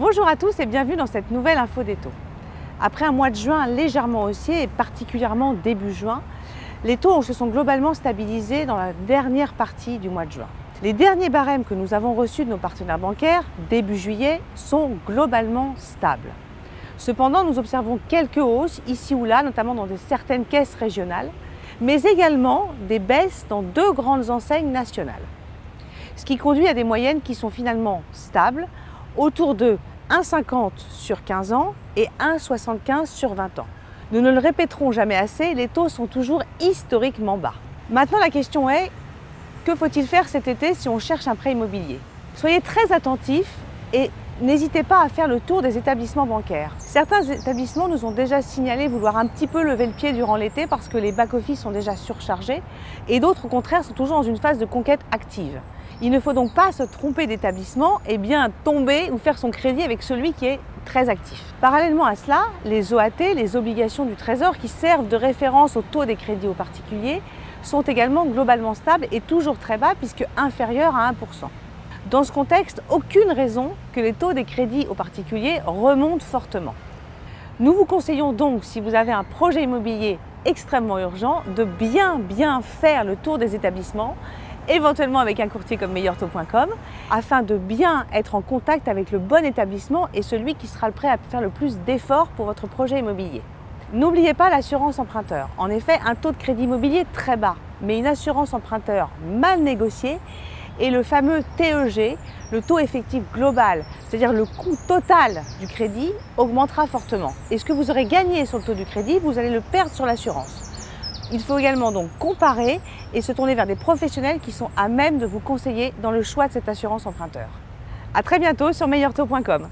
Bonjour à tous et bienvenue dans cette nouvelle info des taux. Après un mois de juin légèrement haussier et particulièrement début juin, les taux se sont globalement stabilisés dans la dernière partie du mois de juin. Les derniers barèmes que nous avons reçus de nos partenaires bancaires début juillet sont globalement stables. Cependant, nous observons quelques hausses ici ou là, notamment dans certaines caisses régionales, mais également des baisses dans deux grandes enseignes nationales. Ce qui conduit à des moyennes qui sont finalement stables, autour de 1,50 sur 15 ans et 1,75 sur 20 ans. Nous ne le répéterons jamais assez, les taux sont toujours historiquement bas. Maintenant, la question est, que faut-il faire cet été si on cherche un prêt immobilier? Soyez très attentifs et n'hésitez pas à faire le tour des établissements bancaires. Certains établissements nous ont déjà signalé vouloir un petit peu lever le pied durant l'été parce que les back-office sont déjà surchargés et d'autres au contraire sont toujours dans une phase de conquête active. Il ne faut donc pas se tromper d'établissement et bien tomber ou faire son crédit avec celui qui est très actif. Parallèlement à cela, les OAT, les obligations du Trésor qui servent de référence au taux des crédits aux particuliers, sont également globalement stables et toujours très bas puisque inférieurs à 1%. Dans ce contexte, aucune raison que les taux des crédits aux particuliers remontent fortement. Nous vous conseillons donc, si vous avez un projet immobilier extrêmement urgent, de bien faire le tour des établissements, éventuellement avec un courtier comme meilleurtaux.com, afin de bien être en contact avec le bon établissement et celui qui sera prêt à faire le plus d'efforts pour votre projet immobilier. N'oubliez pas l'assurance emprunteur. En effet, un taux de crédit immobilier très bas, mais une assurance emprunteur mal négociée et le fameux TEG, le taux effectif global, c'est-à-dire le coût total du crédit, augmentera fortement. Et ce que vous aurez gagné sur le taux du crédit, vous allez le perdre sur l'assurance. Il faut également donc comparer et se tourner vers des professionnels qui sont à même de vous conseiller dans le choix de cette assurance emprunteur. À très bientôt sur meilleurtaux.com.